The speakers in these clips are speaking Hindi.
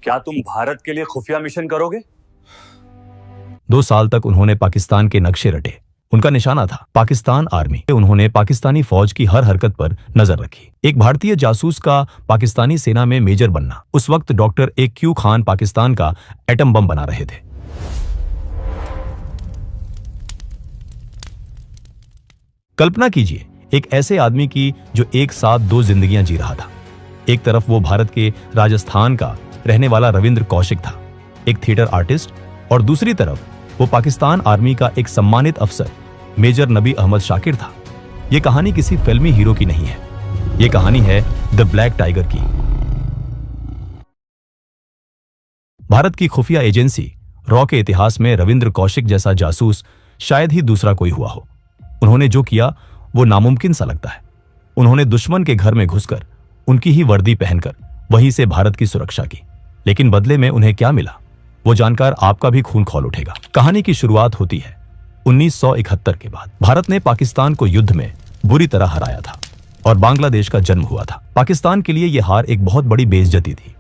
क्या तुम भारत के लिए खुफिया मिशन करोगे? 2 साल तक उन्होंने पाकिस्तान के नक्शे रटे। उनका निशाना था पाकिस्तान आर्मी। उन्होंने पाकिस्तानी फौज की हर हरकत पर नजर रखी। एक भारतीय जासूस का पाकिस्तानी सेना में मेजर बनना। उस वक्त डॉक्टर AQ खान पाकिस्तान का एटम बम बना रहे थे। कल्पना कीजिए एक ऐसे आदमी की जो एक साथ 2 जिंदगियां जी रहा था। एक तरफ वो भारत के राजस्थान का रहने वाला रविंद्र कौशिक था, एक थिएटर आर्टिस्ट, और दूसरी तरफ वो पाकिस्तान आर्मी का एक सम्मानित अफसर मेजर नबी अहमद शाकिर था। यह कहानी किसी फिल्मी हीरो की नहीं है, यह कहानी है द ब्लैक टाइगर की। भारत की खुफिया एजेंसी रॉ के इतिहास में रविंद्र कौशिक जैसा जासूस शायद ही दूसरा कोई हुआ हो। उन्होंने जो किया वो नामुमकिन सा लगता है। उन्होंने दुश्मन के घर में घुसकर उनकी ही वर्दी पहनकर वहीं से भारत की सुरक्षा की। लेकिन बदले में उन्हें क्या मिला, वो जानकर आपका भी खून खौल उठेगा। कहानी की शुरुआत होती है 1971 के बाद। भारत ने पाकिस्तान को युद्ध में बुरी तरह हराया था और बांग्लादेश का जन्म हुआ था। पाकिस्तान के लिए यह हार एक बहुत बड़ी बेइज्जती थी।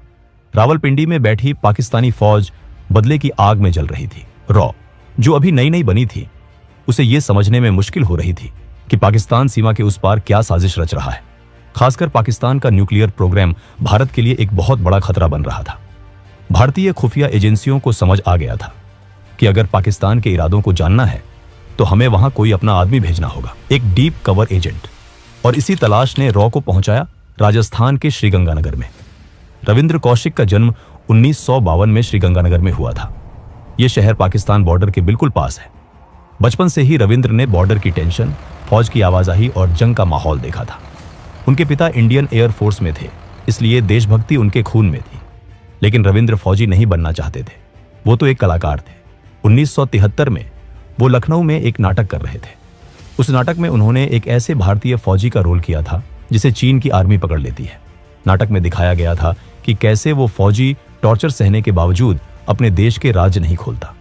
रावलपिंडी में बैठी पाकिस्तानी फौज बदले की आग में जल रही थी। रॉ, जो अभी नई नई बनी थी, उसे यह समझने में मुश्किल हो रही थी कि पाकिस्तान सीमा के उस पार क्या साजिश रच रहा है। खासकर पाकिस्तान का न्यूक्लियर प्रोग्राम भारत के लिए एक बहुत बड़ा खतरा बन रहा था। भारतीय खुफिया एजेंसियों को समझ आ गया था कि अगर पाकिस्तान के इरादों को जानना है तो हमें वहां कोई अपना आदमी भेजना होगा, एक डीप कवर एजेंट। और इसी तलाश ने रॉ को पहुंचाया राजस्थान के श्रीगंगानगर में। रविंद्र कौशिक का जन्म 1952 में श्रीगंगानगर में हुआ था। यह शहर पाकिस्तान बॉर्डर के बिल्कुल पास है। बचपन से ही रविंद्र ने बॉर्डर की टेंशन, फौज की आवाजाही और जंग का माहौल देखा था। उनके पिता इंडियन एयर फोर्स में थे, इसलिए देशभक्ति उनके खून में थी। लेकिन रविंद्र फौजी नहीं बनना चाहते थे, वो तो एक कलाकार थे। 1973 में वो लखनऊ में एक नाटक कर रहे थे। उस नाटक में उन्होंने एक ऐसे भारतीय फौजी का रोल किया था जिसे चीन की आर्मी पकड़ लेती है। नाटक में दिखाया गया था कि कैसे वो फौजी टॉर्चर सहने के बावजूद अपने देश के राज नहीं खोलता।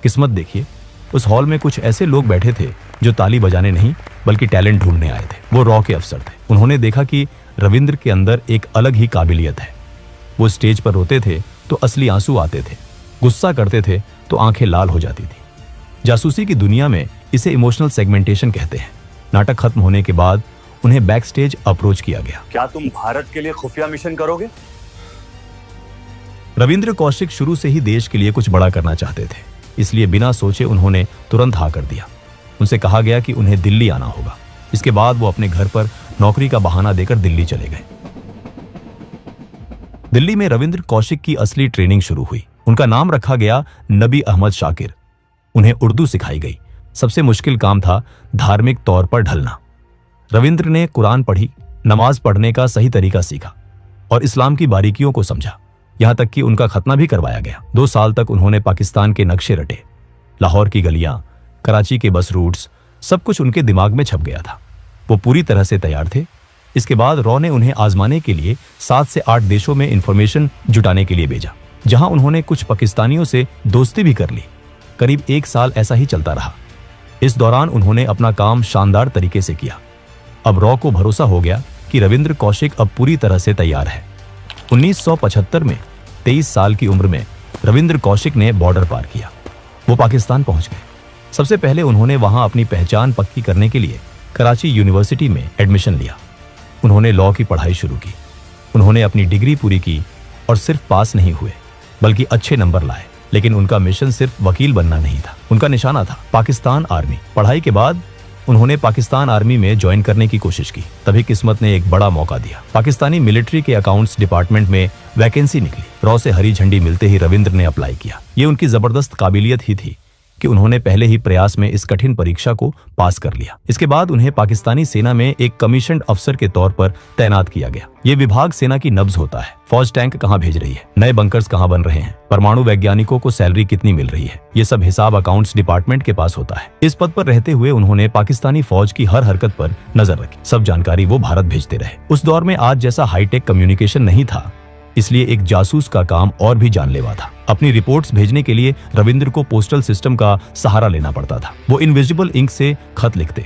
किस्मत देखिए, उस हॉल में कुछ ऐसे लोग बैठे थे जो ताली बजाने नहीं बल्कि टैलेंट ढूंढने आए थे। वो रॉ के अफसर थे। उन्होंने देखा कि रविंद्र के अंदर एक अलग ही काबिलियत है। वो स्टेज पर रोते थे तो असली आंसू आते थे, गुस्सा करते थे तो आंखें लाल हो जाती थी। जासूसी की दुनिया में इसे इमोशनल सेगमेंटेशन कहते हैं। नाटक खत्म होने के बाद उन्हें बैक स्टेज अप्रोच किया गया। क्या तुम भारत के लिए खुफिया मिशन करोगे? रविंद्र कौशिक शुरू से ही देश के लिए कुछ बड़ा करना चाहते थे, इसलिए बिना सोचे उन्होंने तुरंत हाँ कर दिया। उनसे कहा गया कि उन्हें दिल्ली आना होगा। इसके बाद वो अपने घर पर नौकरी का बहाना देकर दिल्ली चले गए। दिल्ली में रविंद्र कौशिक की असली ट्रेनिंग शुरू हुई। उनका नाम रखा गया नबी अहमद शाकिर। उन्हें उर्दू सिखाई गई। सबसे मुश्किल काम था धार्मिक तौर पर ढलना। रविंद्र ने कुरान पढ़ी, नमाज पढ़ने का सही तरीका सीखा और इस्लाम की बारीकियों को समझा। यहां तक कि उनका खतना भी करवाया गया। 2 साल तक उन्होंने पाकिस्तान के नक्शे रटे। लाहौर की गलियां, कराची के बस रूट्स, सब कुछ उनके दिमाग में छप गया था। वो पूरी तरह से तैयार थे। इसके बाद रॉ ने उन्हें आजमाने के लिए 7 से 8 देशों में इंफॉर्मेशन जुटाने के लिए भेजा, जहां उन्होंने कुछ पाकिस्तानियों से दोस्ती भी कर ली। करीब 1 साल ऐसा ही चलता रहा। इस दौरान उन्होंने अपना काम शानदार तरीके से किया। अब रॉ को भरोसा हो गया कि रविंद्र कौशिक अब पूरी तरह से तैयार है। 1975 में 23 साल की उम्र में रविंद्र कौशिक ने बॉर्डर पार किया। वो पाकिस्तान पहुंच गए। सबसे पहले उन्होंने वहां अपनी पहचान पक्की करने के लिए कराची यूनिवर्सिटी में एडमिशन लिया। उन्होंने लॉ की पढ़ाई शुरू की। उन्होंने अपनी डिग्री पूरी की और सिर्फ पास नहीं हुए बल्कि अच्छे नंबर लाए। लेकिन उनका मिशन सिर्फ वकील बनना नहीं था, उनका निशाना था पाकिस्तान आर्मी। पढ़ाई के बाद उन्होंने पाकिस्तान आर्मी में ज्वाइन करने की कोशिश की। तभी किस्मत ने एक बड़ा मौका दिया। पाकिस्तानी मिलिट्री के अकाउंट्स डिपार्टमेंट में वैकेंसी निकली। रॉ से हरी झंडी मिलते ही रविंद्र ने अप्लाई किया। ये उनकी जबरदस्त काबिलियत ही थी कि उन्होंने पहले ही प्रयास में इस कठिन परीक्षा को पास कर लिया। इसके बाद उन्हें पाकिस्तानी सेना में एक कमीशन्ड अफसर के तौर पर तैनात किया गया। ये विभाग सेना की नब्ज होता है। फौज टैंक कहाँ भेज रही है, नए बंकर्स कहाँ बन रहे हैं, परमाणु वैज्ञानिकों को सैलरी कितनी मिल रही है, ये सब हिसाब अकाउंट्स डिपार्टमेंट के पास होता है। इस पद पर रहते हुए उन्होंने पाकिस्तानी फौज की हर हरकत पर नजर रखी। सब जानकारी वो भारत भेजते रहे। उस दौर में आज जैसा हाईटेक कम्युनिकेशन नहीं था, इसलिए एक जासूस का काम और भी जानलेवा था। अपनी रिपोर्ट्स भेजने के लिए रविंद्र को पोस्टल सिस्टम का सहारा लेना पड़ता था। वो इनविजिबल इंक से खत लिखते,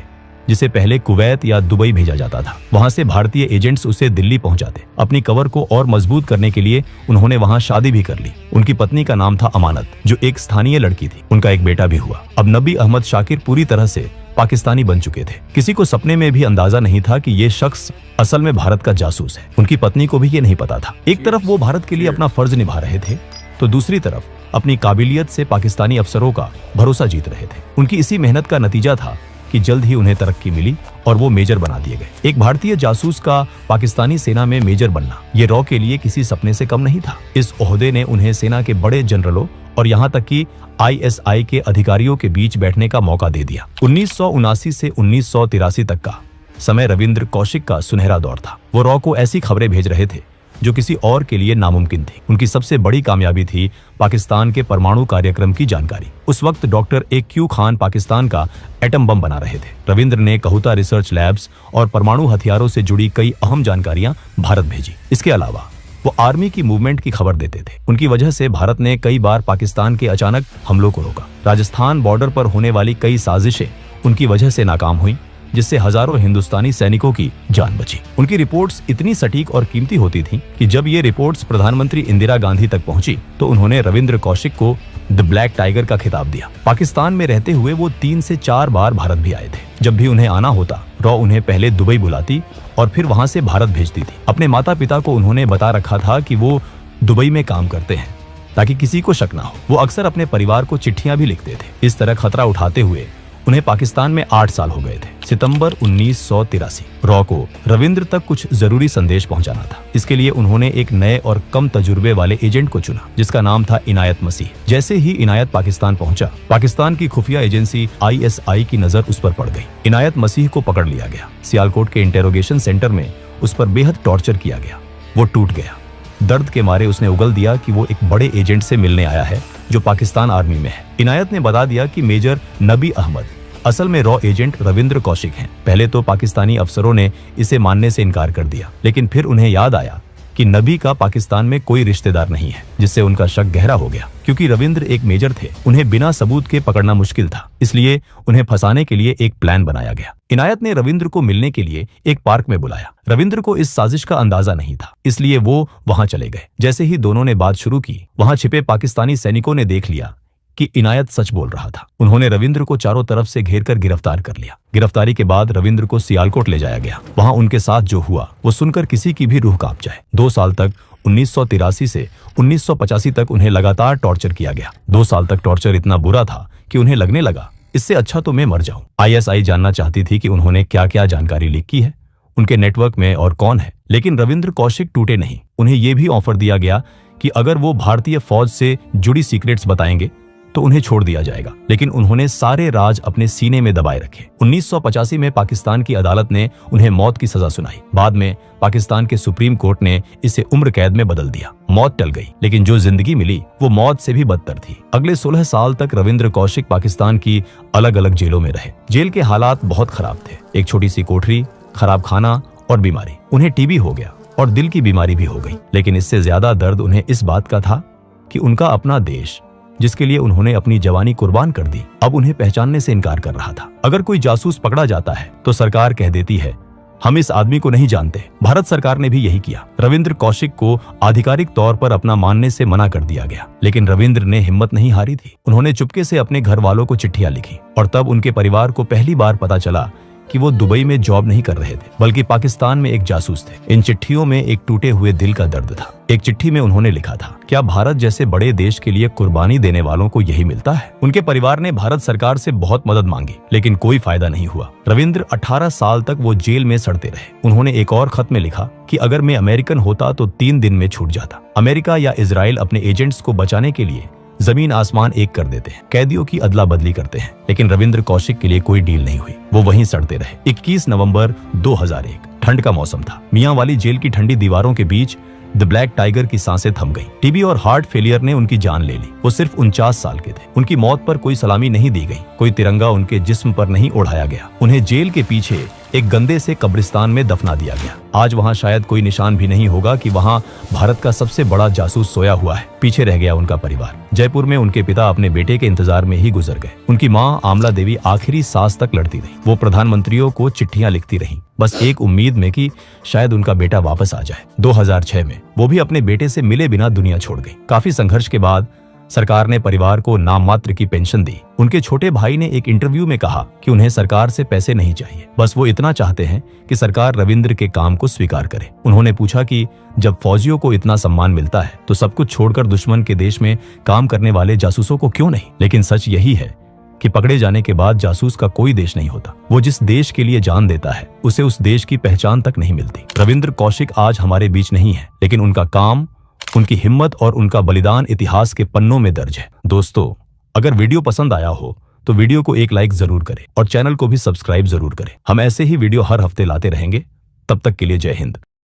जिसे पहले कुवैत या दुबई भेजा जाता था। वहां से भारतीय एजेंट्स उसे दिल्ली पहुंचाते। अपनी कवर को और मजबूत करने के लिए उन्होंने वहां शादी भी कर ली। उनकी पत्नी का नाम था अमानत, जो एक स्थानीय लड़की थी। उनका एक बेटा भी हुआ। अब नबी अहमद शाकिर पूरी तरह से पाकिस्तानी बन चुके थे। किसी को सपने में भी अंदाजा नहीं था कि ये शख्स असल में भारत का जासूस है। उनकी पत्नी को भी ये नहीं पता था। एक तरफ वो भारत के लिए अपना फर्ज निभा रहे थे, तो दूसरी तरफ अपनी काबिलियत से पाकिस्तानी अफसरों का भरोसा जीत रहे थे। उनकी इसी मेहनत का नतीजा था कि जल्द ही उन्हें तरक्की मिली और वो मेजर बना दिए गए। एक भारतीय जासूस का पाकिस्तानी सेना में मेजर बनना ये रॉ के लिए किसी सपने से कम नहीं था। इस ओहदे ने उन्हें सेना के बड़े जनरलों और यहाँ तक कि ISI के अधिकारियों के बीच बैठने का मौका दे दिया। 1979 से 1983 तक का समय रविंद्र कौशिक का सुनहरा दौर था। वो रॉ को ऐसी खबरें भेज रहे थे जो किसी और के लिए नामुमकिन थी। उनकी सबसे बड़ी कामयाबी थी पाकिस्तान के परमाणु कार्यक्रम की जानकारी। उस वक्त डॉक्टर AQ खान पाकिस्तान का एटम बम बना रहे थे। रविंद्र ने कहुता रिसर्च लैब्स और परमाणु हथियारों से जुड़ी कई अहम जानकारियां भारत भेजी। इसके अलावा वो आर्मी की मूवमेंट की खबर देते थे। उनकी वजह से भारत ने कई बार पाकिस्तान के अचानक हमलों को रोका। राजस्थान बॉर्डर पर होने वाली कई साजिशें उनकी वजह से नाकाम हुई, जिससे हजारों हिंदुस्तानी सैनिकों की जान बची। उनकी रिपोर्ट्स इतनी सटीक और कीमती होती थीं कि जब ये रिपोर्ट्स प्रधानमंत्री इंदिरा गांधी तक पहुंची तो उन्होंने रविंद्र कौशिक को द ब्लैक टाइगर का खिताब दिया। पाकिस्तान में रहते हुए वो 3 से 4 बार भारत भी आए थे। जब भी उन्हें आना होता, रॉ उन्हें पहले दुबई बुलाती और फिर वहां से भारत भेजती थी। अपने माता पिता को उन्होंने बता रखा था कि वो दुबई में काम करते हैं ताकि किसी को शक ना हो। वो अक्सर अपने परिवार को चिट्ठियां भी लिखते थे। इस तरह खतरा उठाते हुए उन्हें पाकिस्तान में 8 साल हो गए थे। सितंबर 1983 रॉ को रविंद्र तक कुछ जरूरी संदेश पहुंचाना था। इसके लिए उन्होंने एक नए और कम तजुर्बे वाले एजेंट को चुना, जिसका नाम था इनायत मसीह। जैसे ही इनायत पाकिस्तान पहुंचा, पाकिस्तान की खुफिया एजेंसी ISI की नजर उस पर पड़ गई। इनायत मसीह को पकड़ लिया गया। सियालकोट के इंटेरोगेशन सेंटर में उस पर बेहद टॉर्चर किया गया। वो टूट गया। दर्द के मारे उसने उगल दिया कि वो एक बड़े एजेंट से मिलने आया है जो पाकिस्तान आर्मी में है। इनायत ने बता दिया कि मेजर नबी अहमद असल में रॉ एजेंट रविंद्र कौशिक हैं। पहले तो पाकिस्तानी अफसरों ने इसे मानने से इनकार कर दिया, लेकिन फिर उन्हें याद आया कि नबी का पाकिस्तान में कोई रिश्तेदार नहीं है, जिससे उनका शक गहरा हो गया। क्योंकि रविंद्र एक मेजर थे, उन्हें बिना सबूत के पकड़ना मुश्किल था, इसलिए उन्हें फंसाने के लिए एक प्लान बनाया गया। इनायत ने रविंद्र को मिलने के लिए एक पार्क में बुलाया। रविंद्र को इस साजिश का अंदाजा नहीं था, इसलिए वो वहां चले गए। जैसे ही दोनों ने बात शुरू की, वहां छिपे पाकिस्तानी सैनिकों ने देख लिया कि इनायत सच बोल रहा था। उन्होंने रविंद्र को चारों तरफ से घेरकर गिरफ्तार कर लिया। गिरफ्तारी के बाद रविंद्र को सियालकोट ले जाया गया। वहां उनके साथ जो हुआ वो सुनकर किसी की भी रूह कांप जाए। 2 साल तक 1983 से 1985 तक उन्हें लगातार टॉर्चर किया गया। 2 साल तक टॉर्चर इतना बुरा था कि उन्हें लगने लगा इससे अच्छा तो मैं मर जाऊं। ISI जानना चाहती थी कि उन्होंने क्या क्या जानकारी लीक की है, उनके नेटवर्क में और कौन है। लेकिन रविंद्र कौशिक टूटे नहीं। उन्हें यह भी ऑफर दिया गया कि अगर वो भारतीय फौज से जुड़ी सीक्रेट्स बताएंगे तो उन्हें छोड़ दिया जाएगा। लेकिन उन्होंने सारे राज अपने सीने में दबाए रखे। 1985 में पाकिस्तान की अदालत ने उन्हें मौत की सजा सुनाई। बाद में पाकिस्तान के सुप्रीम कोर्ट ने इसे उम्र कैद में बदल दिया। मौत टल गई, लेकिन जो जिंदगी मिली वो मौत से भी बदतर थी। अगले 16 साल तक रविंद्र कौशिक पाकिस्तान की अलग अलग जेलों में रहे। जेल के हालात बहुत खराब थे। एक छोटी सी कोठरी, खराब खाना और बीमारी। उन्हें TB हो गया और दिल की बीमारी भी हो गई। लेकिन इससे ज्यादा दर्द उन्हें इस बात का था कि उनका अपना देश, जिसके लिए उन्होंने अपनी जवानी कुर्बान कर दी, अब उन्हें पहचानने से इनकार कर रहा था। अगर कोई जासूस पकड़ा जाता है तो सरकार कह देती है हम इस आदमी को नहीं जानते। भारत सरकार ने भी यही किया। रविंद्र कौशिक को आधिकारिक तौर पर अपना मानने से मना कर दिया गया, लेकिन रविंद्र ने हिम्मत नहीं हारी थी। उन्होंने चुपके से अपने घर वालों को चिट्ठियां लिखी और तब उनके परिवार को पहली बार पता चला कि वो दुबई में जॉब नहीं कर रहे थे, बल्कि पाकिस्तान में एक जासूस थे। इन चिट्ठियों में एक टूटे हुए दिल का दर्द था। एक चिट्ठी में उन्होंने लिखा था, क्या भारत जैसे बड़े देश के लिए कुर्बानी देने वालों को यही मिलता है? उनके परिवार ने भारत सरकार से बहुत मदद मांगी, लेकिन कोई फायदा नहीं हुआ। रविंद्र 18 साल तक वो जेल में सड़ते रहे। उन्होंने एक और खत में लिखा कि अगर मैं अमेरिकन होता तो 3 दिन में छूट जाता। अमेरिका या इजराइल अपने एजेंट्स को बचाने के लिए जमीन आसमान एक कर देते हैं, कैदियों की अदला बदली करते हैं, लेकिन रविंद्र कौशिक के लिए कोई डील नहीं हुई। वो वहीं सड़ते रहे। 21 नवंबर 2001 ठंड का मौसम था। मियां वाली जेल की ठंडी दीवारों के बीच द ब्लैक टाइगर की सांसें थम गई। TB और हार्ट फेलियर ने उनकी जान ले ली। वो सिर्फ 49 साल के थे। उनकी मौत पर कोई सलामी नहीं दी गई, कोई तिरंगा उनके जिस्म पर नहीं ओढ़ाया गया। उन्हें जेल के पीछे एक गंदे से कब्रिस्तान में दफना दिया गया। आज वहां शायद कोई निशान भी नहीं होगा कि वहां भारत का सबसे बड़ा जासूस सोया हुआ है। पीछे रह गया उनका परिवार। जयपुर में उनके पिता अपने बेटे के इंतजार में ही गुजर गए। उनकी माँ आमला देवी आखिरी सांस तक लड़ती रही। वो प्रधानमंत्रियों को चिट्ठियां लिखती रहीं, बस एक उम्मीद में कि शायद उनका बेटा वापस आ जाए। 2006 में वो भी अपने बेटे से मिले बिना दुनिया छोड़ गई। काफी संघर्ष के बाद सरकार ने परिवार को नाम मात्र की पेंशन दी। उनके छोटे भाई ने एक इंटरव्यू में कहा कि उन्हें सरकार से पैसे नहीं चाहिए, बस वो इतना चाहते हैं कि सरकार रविंद्र के काम को स्वीकार करे। उन्होंने पूछा कि जब फौजियों को इतना सम्मान मिलता है तो सब कुछ छोड़कर दुश्मन के देश में काम करने वाले जासूसों को क्यों नहीं। लेकिन सच यही है कि पकड़े जाने के बाद जासूस का कोई देश नहीं होता। वो जिस देश के लिए जान देता है उसे उस देश की पहचान तक नहीं मिलती। रविंद्र कौशिक आज हमारे बीच नहीं है, लेकिन उनका काम, उनकी हिम्मत और उनका बलिदान इतिहास के पन्नों में दर्ज है। दोस्तों, अगर वीडियो पसंद आया हो तो वीडियो को एक लाइक जरूर करें और चैनल को भी सब्सक्राइब जरूर करें। हम ऐसे ही वीडियो हर हफ्ते लाते रहेंगे। तब तक के लिए जय हिंद।